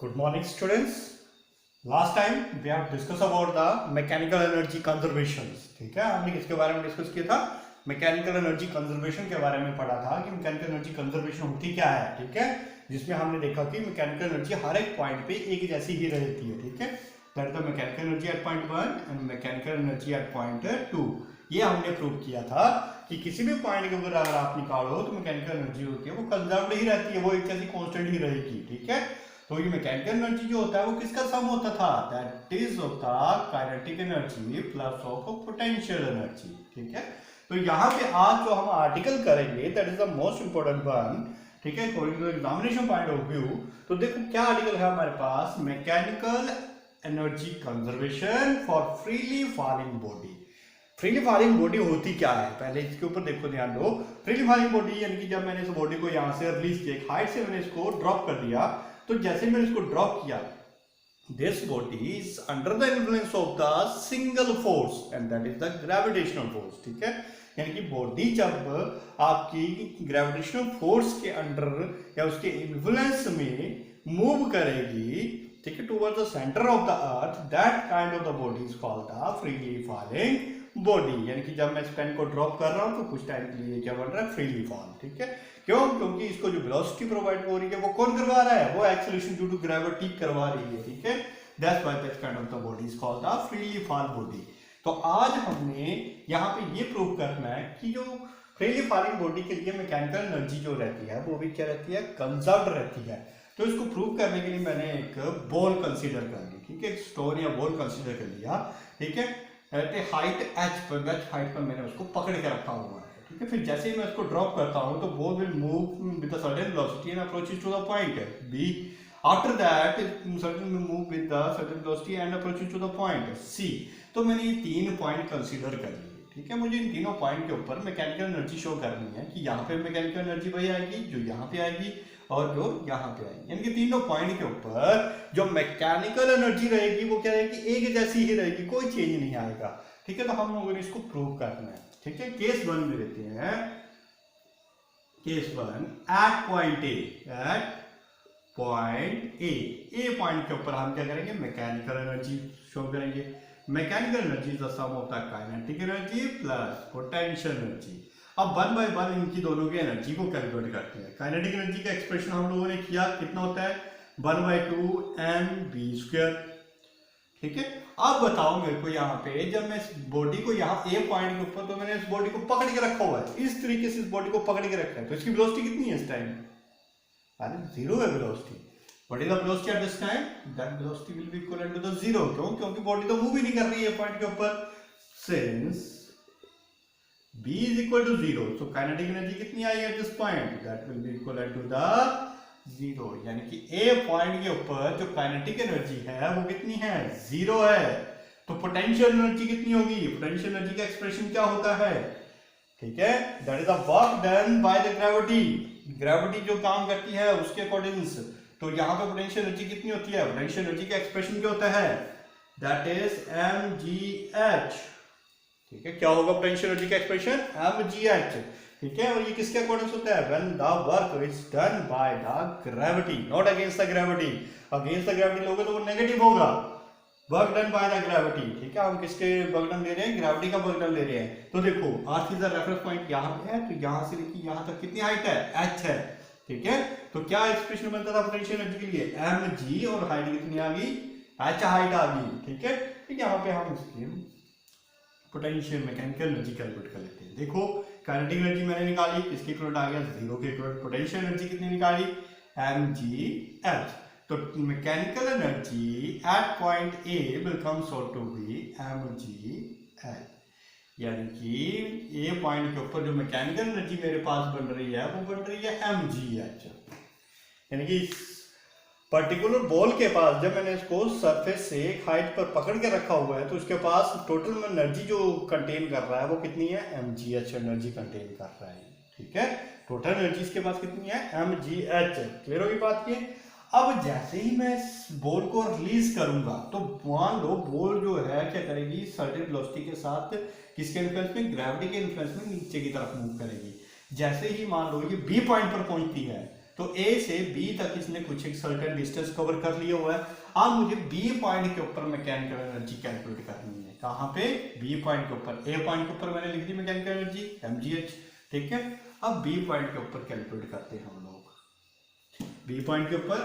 Good morning, students. Last time we have discussed about the mechanical energy conservation. ठीक है, हमने किसके बारे में डिस्कस किया था? मैकेनिकल एनर्जी कंजर्वेशन के बारे में पढ़ा था कि मैकेनिकल एनर्जी कंजर्वेशन होती क्या है. ठीक है, जिसमें हमने देखा कि मैकेनिकल एनर्जी हर एक पॉइंट पे एक जैसी ही रहती है. ठीक है, that is the mechanical energy at point 1 and mechanical energy at point 2. ये हमने प्रूव किया था कि किसी भी पॉइंट के ऊपर अगर आप निकालो तो मैकेनिकल एनर्जी होती है वो कंजर्व्ड ही रहती है, वो एक जैसी कांस्टेंट ही रहेगी. ठीक है, तो ये मैकेनिकल एनर्जी जो होता है वो किसका सम होता था? दैट इज होता kinetic energy plus of potential energy. ठीक है, तो यहाँ पे आज जो हम आर्टिकल करेंगे that is the most important one. ठीक है, according to examination point of view. तो देखो क्या आर्टिकल है हमारे पास, mechanical energy conservation for freely falling body. Freely falling body होती क्या है, पहले इसके ऊपर देखो, ध्यान दो. फ्रीली फॉलिंग बॉडी यानी कि जब मैंने इस बॉडी को यहाँ से रिलीज किया, हाइट से मैंने इसको ड्रॉप कर दिया, तो जैसे मैंने इसको ड्रॉप किया, this body is under the influence of the single force and that is the gravitational force. ठीक है, यानी कि बॉडी जब आपकी ग्रेविटेशनल फोर्स के अंडर या उसके इन्फ्लुएंस में मूव करेगी, ठीक है, towards the centre of the earth, that kind of the body is called the freely falling body. यानी कि जब मैं इस पेन को ड्रॉप कर रहा हूं तो कुछ टाइम के लिए क्या बन रहा है, फ्रीली फॉल. ठीक है, क्यों? क्योंकि इसको जो वेलोसिटी प्रोवाइड हो रही है वो कौन करवा रहा है, वो एक्सेलरेशन ड्यू टू ग्रेविटी करवा रही है. ठीक है, that's why that kind of the body is called the freely fall body. तो आज हमने यहाँ पे ये प्रूव करना है कि जो फ्रीली फॉलिंग बॉडी के लिए मैकेनिकल एनर्जी जो रहती है वो भी क्या रहती है, कंजर्व्ड रहती है. तो इसको प्रूव करने के लिए मैंने एक बॉल कंसीडर कर ली. ठीक है, एक स्टोन या बॉल कंसीडर कर लिया. ठीक है, हाइट h पर, हाइट पर मैंने उसको पकड़ के रखा हुआ है. ठीक है, फिर जैसे ही मैं उसको ड्रॉप करता हूं तो ball will move with a certain velocity and approaches to the point b. After that certain will move with the certain velocity and approaches to the point c. तो मैंने ये तीन पॉइंट कंसीडर कर लिए. ठीक है, मुझे इन तीनों पॉइंट के ऊपर मैकेनिकल एनर्जी शो करनी है कि यहाँ पे मैकेनिकल एनर्जी वही आएगी जो यहाँ पे आएगी और जो यहाँ पे आएगी. यानी कि तीनों पॉइंट के ऊपर जो मैकेनिकल एनर्जी रहेगी वो क्या रहेगी, एक जैसी ही रहेगी, कोई चेंज नहीं आएगा. ठीक है, तो हम लोगों ने इसको प्रूव करना है. ठीक है, केस 1 में लेते हैं. Case 1 at point A, at point A point के ऊपर हम क्या करेंगे, मैकेनिकल एनर्जी शो करेंगे. Mechanical energy is the sum of the kinetic energy plus potential energy. अब 1 बाय 1 इनकी दोनों की एनर्जी को कैलकुलेट करते हैं. काइनेटिक एनर्जी का एक्सप्रेशन हम लोगों ने किया, कितना होता है 1/2 mv². ठीक है, अब बताओ मेरे को यहाँ पे जब मैं इस बॉडी को यहाँ ए पॉइंट के ऊपर, तो मैंने इस बॉडी को पकड़ के रखा हुआ है, इस तरीके से इस बॉडी को पकड़ के रखा है, तो इसकी वेलोसिटी कितनी है इस टाइम? अरे जीरो है velocity. What is the velocity at this time? That velocity will be equal to the zero. क्यों? क्योंकि बॉडी तो मूव ही नहीं कर रही है पॉइंट के ऊपर. Since b is equal to 0, so kinetic energy कितनी आई at this point? That will be equal to the 0. यानी कि a पॉइंट के ऊपर जो काइनेटिक एनर्जी है वो कितनी है, 0 है. तो पोटेंशियल एनर्जी कितनी होगी? पोटेंशियल एनर्जी का एक्सप्रेशन क्या होता है? ठीक है, that is the work done by the gravity. Gravity जो काम करती है उसके अकॉर्डिंग. तो यहाँ पे पोटेंशियल एनर्जी कितनी होती है? पोटेंशियल एनर्जी का एक्सप्रेशन क्या होता है? That is mgh. ठीक है, क्या होगा पोटेंशियल एनर्जी का एक्सप्रेशन? mgh. ठीक है, और ये किसके अकॉर्डिंग होता है? When the work is done by the gravity, not against the gravity. Against the gravity लोगे तो वो नेगेटिव होगा. Work done by the gravity. ठीक है, हम किसके वर्क डन ले रहे हैं? ग्रेविटी का वर्क डन ले रहे हैं. तो देखो earth is the reference point यहाँ पे है, तो यहाँ से लेके यहाँ तक कितनी हाइट है? h है. ठीक है, तो क्या एक्सप्रेशन बनता था पोटेंशियल एनर्जी के लिए? mg, और हाइट कितनी आ गई? h हाइट आ गई. ठीक है, तो यहाँ पे हम इसके पोटेंशियल मैकेनिकल एनर्जी कैलकुलेट कर लेते हैं. देखो काइनेटिक एनर्जी मैंने निकाली, किसके इक्वल आ गया? 0 के इक्वल. पोटेंशियल एनर्जी कितनी निकाली? mgh. तो mechanical energy at point A will comes out to be mgh. यानी कि ए पॉइंट के ऊपर जो मैकेनिकल एनर्जी मेरे पास बन रही है वो बन रही है mgh. यानी कि पर्टिकुलर बॉल के पास जब मैंने इसको सरफेस से एक हाइट पर पकड़ के रखा हुआ है तो उसके पास टोटल एनर्जी जो कंटेन कर रहा है वो कितनी है? mgh एनर्जी कंटेन कर रहा है. ठीक है, टोटल एनर्जी इसके पास कितनी है? mgh. क्लियर होगी बात ये? अब जैसे ही मैं इस बॉल को रिलीज करूंगा तो मान लो बॉल जो है क्या करेगी, सर्टेन वेलोसिटी के साथ किसके इन्फ्लुएंस में? ग्रेविटी के इन्फ्लुएंस में नीचे की तरफ मूव करेगी. जैसे ही मान लो ये बी पॉइंट पर पहुंचती है तो ए से बी तक इसने कुछ एक सर्टेन डिस्टेंस कवर कर लिया हुआ है। अब मुझे बी पॉइंट के ऊपर मैकेनिकल एनर्जी कैलकुलेट करनी है। कहाँ पे? बी पॉइंट के ऊपर। ए पॉइंट के ऊपर मैंने लिख दी मैकेनिकल एनर्जी mgh, ठीक है। अब बी पॉइंट के ऊपर कैलकुलेट करते हैं हम लोग। बी पॉइंट के ऊपर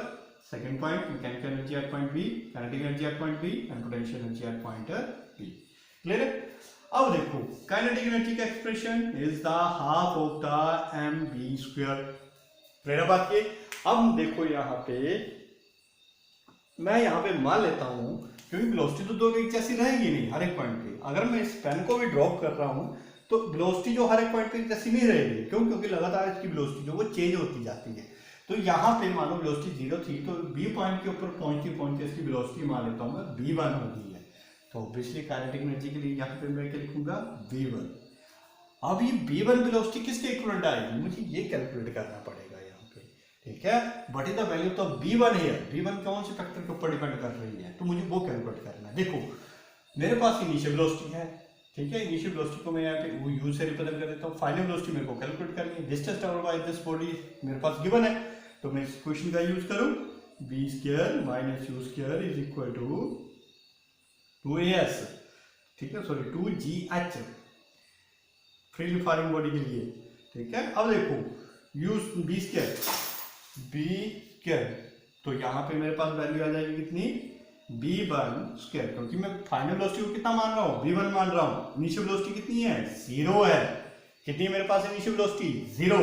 second point, mechanical energy at point B, kinetic energy at point B and potential energy at point B. Clear है? अब देखो काइनेटिक एनर्जी का expression is the half of the mv²। Clear बात ये। अब देखो यहाँ पे मैं यहाँ पे मान लेता हूँ, क्योंकि वेलोसिटी तो दोनों एक जैसी रहेगी नहीं हर एक पॉइंट पे। अगर मैं इस पेन को भी ड्रॉप कर रहा हूँ तो वेलोसिटी जो हर एक पॉइंट पे एक जैसी नहीं रहेगी। क्यों? क्योंकि लगातार इसकी वेलोसिटी जो वो चेंज होती जाती है। तो यहाँ पे मानो वेलोसिटी 0 थी, तो बी पॉइंट के ऊपर पहुंचती इसकी वेलोसिटी मान लेता हूँ मैं v1 हो गई है। तो ऑब्वियसली काइनेटिक एनर्जी के लिए यहाँ पे मैं क्या लिखूंगा? v1। अब ये v1 वेलोसिटी किसके इक्विवेलेंट आएगी? मुझे ये कैलकुलेट करना पड़ेगा यहाँ पे, ठीक है। What is the value of v1 here? v1 कौन से फैक्टर के ऊपर डिपेंड कर रही है? तो मुझे वो कैलकुलेट करना है। देखो मेरे पास इनिशियल वेलोसिटी है, ठीक है। इनिशियल वेलोसिटी को मैं यहाँ पे u से रिप्रेजेंट कर देता हूँ। फाइनल वेलोसिटी मेरे को कैलकुलेट करनी है। Distance travelled by this body मेरे पास गिवन है, तो मैं इस इक्वेशन का यूज करूं, v² minus u² is equal to 2as, ठीक है, sorry 2gh freely falling body के लिए, ठीक है। अब देखो b², तो यहाँ पे मेरे पास वैल्यू आ जाएगी कितनी? v1², क्योंकि मैं फाइनल वेलोसिटी को कितना मान रहा हूँ? v1 मान रहा हूँ। इनिशियल वेलोसिटी कितनी है? 0 है। कितनी मेरे पास initial velocity? 0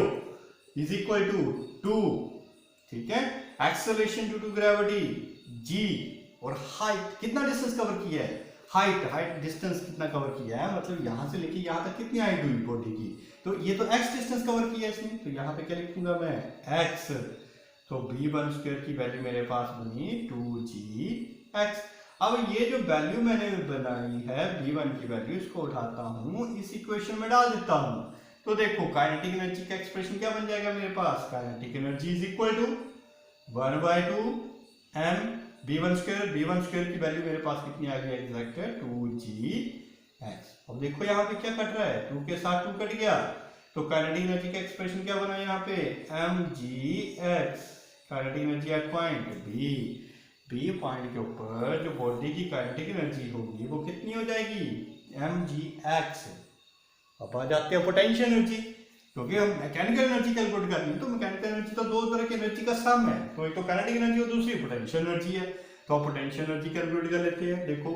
is equal to 2, ठीक है। Acceleration due to gravity g, और हाइट कितना डिस्टेंस कवर किया है? हाइट डिस्टेंस कितना कवर किया है? मतलब यहां से लेके यहां तक कितनी हाइट हुई बॉडी की? तो ये तो x डिस्टेंस कवर किया है इसने, तो यहाँ पे क्या लिखूंगा मैं? x। तो v1² की वैल्यू मेरे पास बनी 2gx। अब ये जो वैल्यू मैंने बनाई है v1 की वैल्यू, इसको उठाता हूँ इस इक्वेशन में डाल देता हूँ। तो देखो काइनेटिक एनर्जी का एक्सप्रेशन क्या बन जाएगा मेरे पास? Kinetic energy is equal to 1/2 m v1² की वैल्यू मेरे पास कितनी आ गई? एग्जैक्ट है 2gx। अब देखो यहाँ पे क्या कट रहा है? 2 के साथ 2 कट गया, तो काइनेटिक एनर्जी का एक्सप्रेशन क्या बना यहाँ पे? mgx, kinetic energy at point B point के ऊपर जो बॉडी की काइनेटिक एनर्जी होगी वो कितनी हो जाएगी? mgx। अब आ जाते हैं पोटेंशियल एनर्जी, क्योंकि हम मैकेनिकल एनर्जी कैलकुलेट करनी है। तो मैकेनिकल एनर्जी तो दो तरह की एनर्जी का सम है, तो एक तो काइनेटिक एनर्जी और दूसरी पोटेंशियल एनर्जी है। तो आप पोटेंशियल एनर्जी कैलकुलेट कर लेते हैं। देखो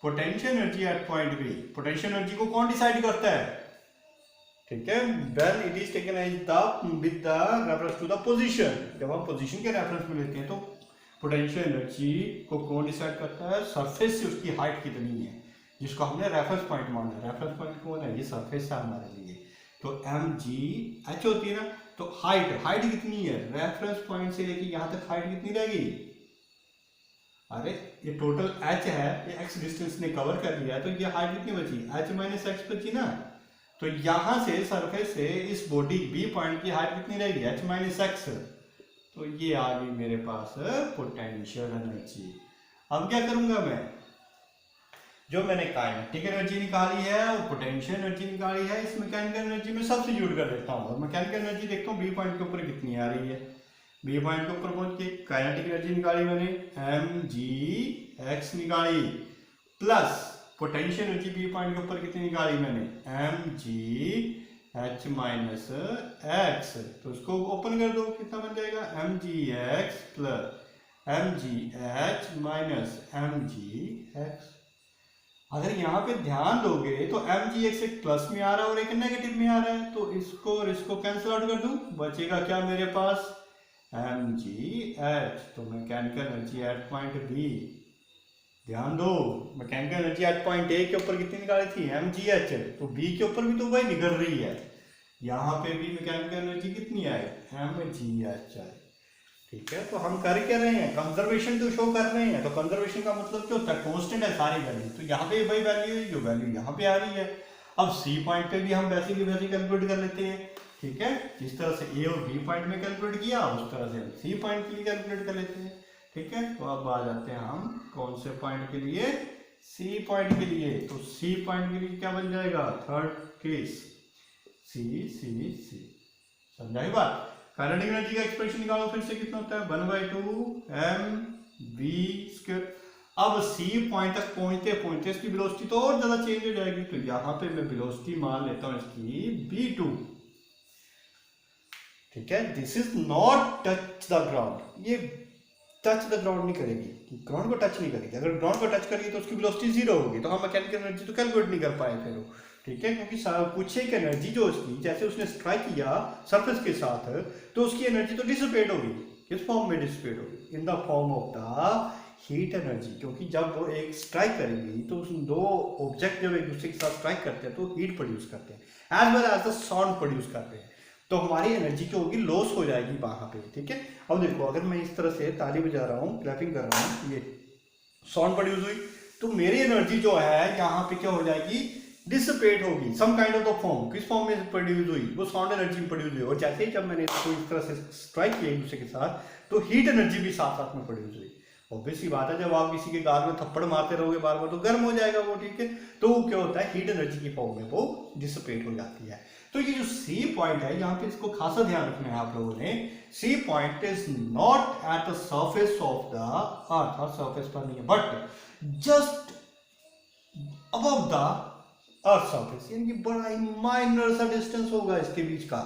potential energy at point B, potential energy को कौन डिसाइड करता है? ठीक है, when it is taken as the with the reference to the position. जब हम पोजीशन के रेफरेंस में लेते हैं तो पोटेंशियल एनर्जी को कौन डिसाइड करता है? सरफेस से उसकी हाइट कितनी है, जिसको हमने रेफरेंस पॉइंट माना है। रेफरेंस पॉइंट कौन है? ये सरफेस है हमारे लिए। तो mgh होती है ना, तो हाइट कितनी है? रेफरेंस पॉइंट से लेके यहां तक हाइट कितनी रहेगी? अरे ये टोटल h है, ये x डिस्टेंस ने कवर कर लिया है, तो ये हाइट कितनी बची? h माइनस x बची ना। तो यहां से सरफेस से इस बॉडी b पॉइंट की हाइट कितनी रहेगी? h minus x। तो ये आ गई मेरे पास पोटेंशियल एनर्जी। अब क्या करूंगा मैं? जो मैंने काइनेटिक एनर्जी निकाली है और पोटेंशियल एनर्जी निकाली है, इस मैकेनिकल एनर्जी में सब्स्टिट्यूट कर देता हूँ और मैकेनिकल एनर्जी देखता हूँ बी पॉइंट के ऊपर कितनी आ रही है। बी पॉइंट के ऊपर पहुंच के काइनेटिक एनर्जी निकाली मैंने, mgx निकाली, plus potential energy B point के ऊपर कितनी निकाली मैंने? mgh minus x। तो इसको ओपन कर दो, कितना बन जाएगा? mgx plus mgh minus mgx। अगर यहाँ पे ध्यान दोगे तो mgx एक प्लस में आ रहा है और एक नेगेटिव में आ रहा है, तो इसको और इसको कैंसिल आउट कर दूं, बचेगा क्या मेरे पास? mgh। तो mechanical energy at point B, ध्यान दो, mechanical energy at point A के ऊपर कितनी निकाली थी? mgh। तो बी के ऊपर भी तो वही निकल रही है, यहाँ पे भी मैकेनिकल एनर्जी कितनी आए? mgh आए। ठीक है, तो हम कर क्या रहे हैं? कंजर्वेशन तो शो कर रहे हैं। तो कंजर्वेशन का मतलब क्या होता है? कांस्टेंट है सारी वैल्यू, तो यहाँ पे वही वैल्यू है जो वैल्यू यहाँ पे आ रही है। अब सी पॉइंट पे भी हम वैसे की वैसे कैलकुलेट कर लेते हैं। ठीक है, जिस तरह से ए और बी पॉइंट में कैलकुलेट किया उस तरह से हम सी पॉइंट के लिए कैलकुलेट कर लेते हैं। ठीक है, तो अब आ जाते हैं हम कौन से पॉइंट के लिए? सी पॉइंट के लिए। तो सी पॉइंट के लिए क्या बन जाएगा? थर्ड केस सी सी सी। समझाई बात? काइनेटिक एनर्जी का एक्सप्रेशन निकालो फिर से, कितना होता है 1/2 mv²। अब सी पॉइंट तक पहुंचते पहुंचते इसकी वेलोसिटी तो और ज्यादा चेंज हो जाएगी, तो यहां पे मैं वेलोसिटी मान लेता हूं इसकी v2। ठीक है, this is not touch the ground, ये टच द ग्राउंड नहीं करेगी, ग्राउंड को टच नहीं करेगी। अगर ग्राउंड को टच करेगी तो उसकी वेलोसिटी 0 होगी, तो हम मैकेनिकल एनर्जी तो कैलकुलेट नहीं कर पाए फिर। ठीक है, क्योंकि कुछ एक एनर्जी जो उसकी, जैसे उसने स्ट्राइक किया सरफेस के साथ, तो उसकी एनर्जी तो डिसिपेट होगी। किस फॉर्म में डिसिपेट होगी? इन the form of the heat energy, क्योंकि जब वो एक स्ट्राइक करेगी तो उस दो ऑब्जेक्ट जब एक दूसरे के साथ स्ट्राइक करते हैं तो हीट प्रोड्यूस करते हैं, as well as the sound produce करते हैं, तो हमारी एनर्जी जो होगी लॉस हो जाएगी वहां पे। ठीक है, अब देखो अगर मैं इस तरह से ताली बजा रहा हूँ, क्लैपिंग कर रहा हूँ, ये साउंड प्रोड्यूस हुई, तो मेरी एनर्जी जो है यहाँ पे क्या हो जाएगी? डिसिपेट होगी, some kind of the form. किस फॉर्म में प्रोड्यूस हुई? वो साउंड एनर्जी प्रोड्यूस हुई। और जैसे ही जब मैंने इसको इस तरह से स्ट्राइक किया एक दूसरे के साथ, तो हीट एनर्जी भी साथ साथ में प्रोड्यूस हुई। ऑब्वियसली बात है, जब आप किसी के गाल में थप्पड़ मारते रहोगे बार बार तो गर्म हो जाएगा वो। ठीक है, तो वो क्या होता है? हीट एनर्जी की फॉर्म में वो डिसिपेट हो जाती है। तो ये जो सी पॉइंट है, यहाँ पे इसको खासा ध्यान रखना है आप लोगों ने। C point is not at the surface of the earth, और सरफेस पर नहीं है, but just above the earth surface, यानी कि बड़ा ही माइनर सा डिस्टेंस होगा इसके बीच का।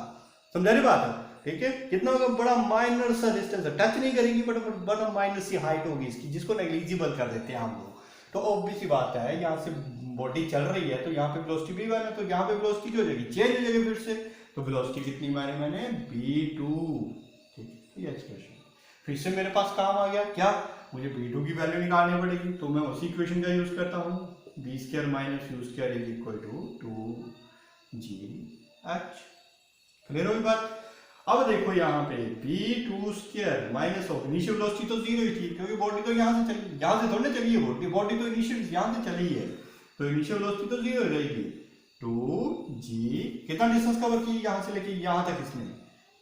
समझा रही बात है? ठीक है, कितना होगा? बड़ा माइनर सा डिस्टेंस है, टच नहीं करेगी, बट बड़ा माइनर सी हाइट होगी इसकी, जिसको नेग्लिजिबल कर देते हैं हम लोग। तो ऑब्वियस सी बात है, यहाँ से बॉडी चल रही है तो यहाँ पे वेलोसिटी भी वन है, तो यहाँ पे वेलोसिटी क्या हो जाएगी? चेंज हो जाएगी फिर से। तो वेलोसिटी कितनी मानी मैंने? v2। ठीक है, ये एक्सप्रेशन फिर से मेरे पास काम आ गया। क्या? मुझे v2 की वैल्यू निकालनी पड़ेगी, तो मैं उसी इक्वेशन का यूज करता हूँ, v² - u² is equal to 2gh। Clear होगी बात? अब देखो यहाँ पे v2² minus of initial velocity तो 0 ही थी, क्योंकि बॉडी तो यहाँ से चली, यहाँ से थोड़ी चली है बॉडी तो इनिशियल यहाँ से चली है, तो इनिशियल वेलोसिटी तो 0 रहेगी। 2g कितना डिस्टेंस कवर की? यहाँ से लेके यहाँ तक, इसने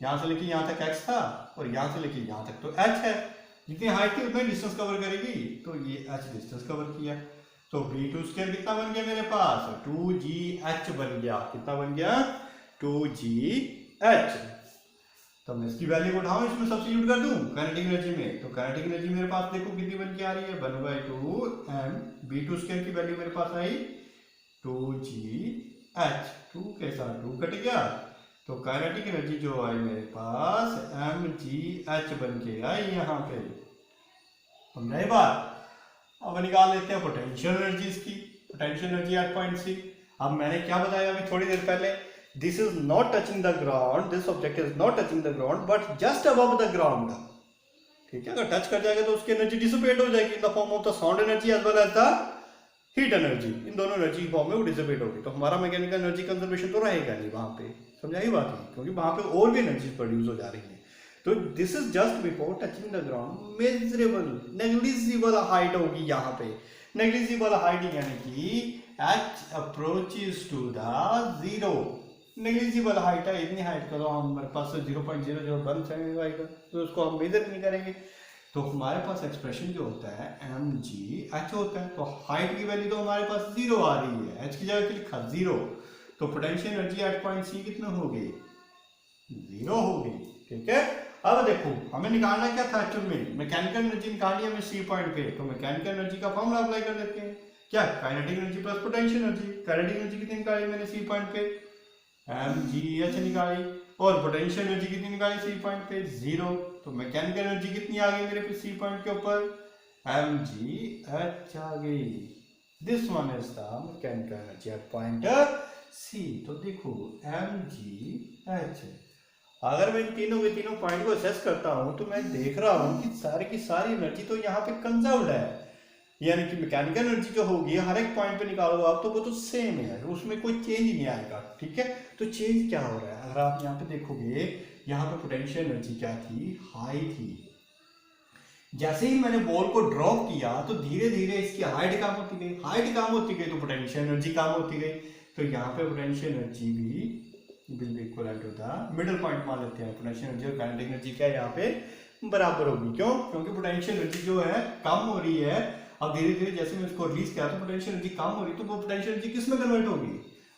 यहाँ से लेके यहाँ तक x था, और यहाँ से लेके यहाँ तक तो h है। जितनी हाइट थी उतना डिस्टेंस कवर करेगी, तो ये h डिस्टेंस कवर किया। तो v2² कितना बन गया मेरे पास? 2gh बन गया। कितना बन गया? 2gh। तो मैं इसकी वैल्यू उठाऊं, इसमें सब्स्टिट्यूट कर दूं काइनेटिक एनर्जी में, तो काइनेटिक एनर्जी मेरे पास देखो कितनी बन के आ रही है? 1/2 m v2² की वैल्यू मेरे पास आई 2gh। 2 के साथ 2 कट गया, तो काइनेटिक एनर्जी जो आई मेरे पास mgh बन के आई यहाँ पे। समझाई बात? अब निकाल लेते हैं पोटेंशियल एनर्जी इसकी। Potential energy at point C. अब मैंने क्या बताया अभी थोड़ी देर पहले? This is not touching the ground, this object is not touching the ground, but just above the ground. ठीक है, अगर टच कर जाएगा तो उसकी एनर्जी डिसिपेट हो जाएगी in the form of the sound energy as well as the heat energy. इन दोनों एनर्जी फॉर्म में वो डिसिपेट होगी, तो हमारा मैकेनिकल एनर्जी कंजर्वेशन तो रहेगा नहीं वहां पे। समझाई बात है? क्योंकि वहां पे और भी एनर्जी प्रोड्यूस हो जा रही है। तो this is just before touching the ground, measurable negligible height होगी यहाँ पे। नेग्लिजिबल हाइट यानी कि h approaches to the 0। Negligible height है, इतनी हाइट का तो हमारे पास 0.001 सेंटीमीटर आएगा, तो उसको हम मेजर नहीं करेंगे। तो हमारे पास एक्सप्रेशन जो होता है mgh होता है, तो हाइट की वैल्यू तो हमारे पास 0 आ रही है, h की जगह पे लिखा 0, तो potential energy at point C कितना होगी? 0 होगी। ठीक है, अब देखो हमें निकालना क्या था एक्चुअल में? मैकेनिकल एनर्जी निकालनी है हमें सी पॉइंट पे, तो मैकेनिकल एनर्जी का फॉर्मूला अप्लाई कर देते हैं। क्या? Kinetic energy plus potential energy. Kinetic energy कितनी निकाली मैंने सी पॉइंट पे? mgh निकाली, और पोटेंशियल एनर्जी कितनी निकाली सी पॉइंट पे? 0। तो मैकेनिकल एनर्जी कितनी आ गई मेरे पे सी पॉइंट के ऊपर? mgh आ गई। This one is the mechanical energy at point C. तो देखो mgh, अगर मैं इन तीनों के तीनों पॉइंट को असेस करता हूं तो मैं देख रहा हूं कि सारी की सारी एनर्जी तो यहाँ पे कंजर्व्ड है, यानी कि मैकेनिकल एनर्जी जो होगी हर एक पॉइंट पे निकालो आप तो वो तो सेम है, उसमें कोई चेंज नहीं आएगा। ठीक है, तो चेंज क्या हो रहा है? अगर आप यहाँ पे देखोगे, यहाँ पे पोटेंशियल एनर्जी क्या थी? हाई थी। जैसे ही मैंने बॉल को ड्रॉप किया तो धीरे धीरे इसकी हाइट कम होती गई, हाइट कम होती गई तो पोटेंशियल एनर्जी कम होती गई। तो यहाँ पे पोटेंशियल एनर्जी भी will be equal to the middle point मान लेते हैं। पोटेंशियल एनर्जी और काइनेटिक एनर्जी क्या है यहाँ पे? बराबर होगी। क्यों? क्योंकि पोटेंशियल एनर्जी जो है कम हो रही है, अब धीरे धीरे जैसे मैं इसको रिलीज किया तो पोटेंशियल एनर्जी कम हो रही, तो वो पोटेंशियल एनर्जी किस में कन्वर्ट होगी?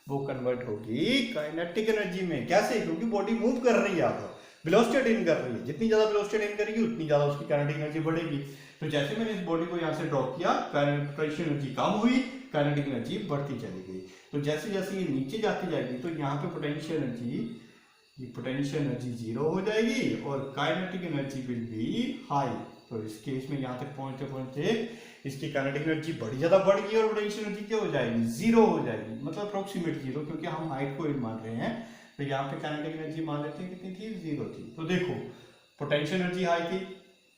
वो कन्वर्ट होगी काइनेटिक एनर्जी में। कैसे? क्योंकि बॉडी मूव कर रही है अब, वेलोसिटी अटेन कर रही है, जितनी ज्यादा वेलोसिटी अटेन करेगी उतनी ज्यादा उसकी काइनेटिक एनर्जी बढ़ेगी। तो जैसे मैंने इस बॉडी को यहाँ से ड्रॉप किया, पोटेंशियल एनर्जी कम हुई, काइनेटिक एनर्जी बढ़ती चली गई। तो जैसे जैसे ये नीचे जाती जाएगी तो यहाँ पे पोटेंशियल एनर्जी जीरो हो जाएगी और kinetic energy will be high. तो इस केस में यहाँ तक पहुंचते पहुंचते इसकी काइनेटिक एनर्जी बड़ी ज्यादा बढ़ गई और पोटेंशियल एनर्जी क्या हो जाएगी, जीरो हो जाएगी, मतलब अप्रोक्सीमेट जीरो, क्योंकि हम हाइट को मान रहे हैं। तो यहाँ पे काइनेटिक एनर्जी मान लेते हैं कितनी थी, जीरो थी। तो देखो पोटेंशियल एनर्जी हाई थी,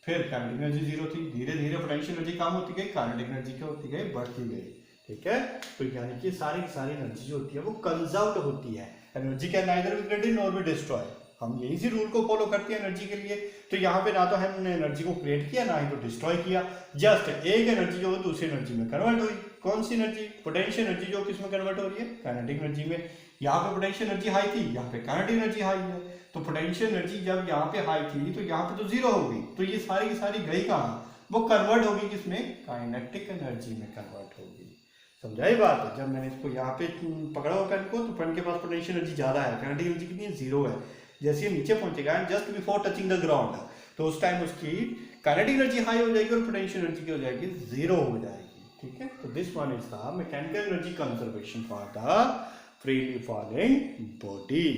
फिर काइनेटिक एनर्जी जीरो थी, धीरे धीरे पोटेंशियल एनर्जी कम होती गई, काइनेटिक एनर्जी क्या होती गई, बढ़ती गई। ठीक है, तो यानी कि सारी की सारी एनर्जी जो होती है वो कंजर्व्ड होती है। Energy can neither be created nor be destroy. हम यही सी रूल को फॉलो करते हैं एनर्जी के लिए। तो यहाँ पे ना तो हमने एनर्जी को क्रिएट किया, ना ही तो डिस्ट्रॉय किया, जस्ट एक एनर्जी जो है दूसरी एनर्जी में कन्वर्ट हुई। कौन सी एनर्जी, पोटेंशियल एनर्जी, जो किस में कन्वर्ट हो रही है, काइनेटिक एनर्जी में। यहाँ पे पोटेंशियल एनर्जी हाई थी, यहाँ पे काइनेटिक एनर्जी हाई है। तो पोटेंशियल एनर्जी जब यहाँ पे हाई थी तो यहाँ पे तो जीरो हो गई, तो ये सारी की सारी गई कहाँ, वो कन्वर्ट होगी किसमें, काइनेटिक एनर्जी में कन्वर्ट होगी। समझाई बात। जब मैंने इसको यहाँ पे पकड़ा हुआ पेन को, तो पेन के पास पोटेंशियल एनर्जी ज्यादा है, काइनेटिक एनर्जी कितनी है, जीरो है। जैसे नीचे पहुंचेगा just before touching the ground, तो उस टाइम उसकी काइनेटिक एनर्जी हाई हो जाएगी और पोटेंशियल एनर्जी क्या हो जाएगी, जीरो हो जाएगी। ठीक है, तो this one is the mechanical energy conservation for the freely falling body.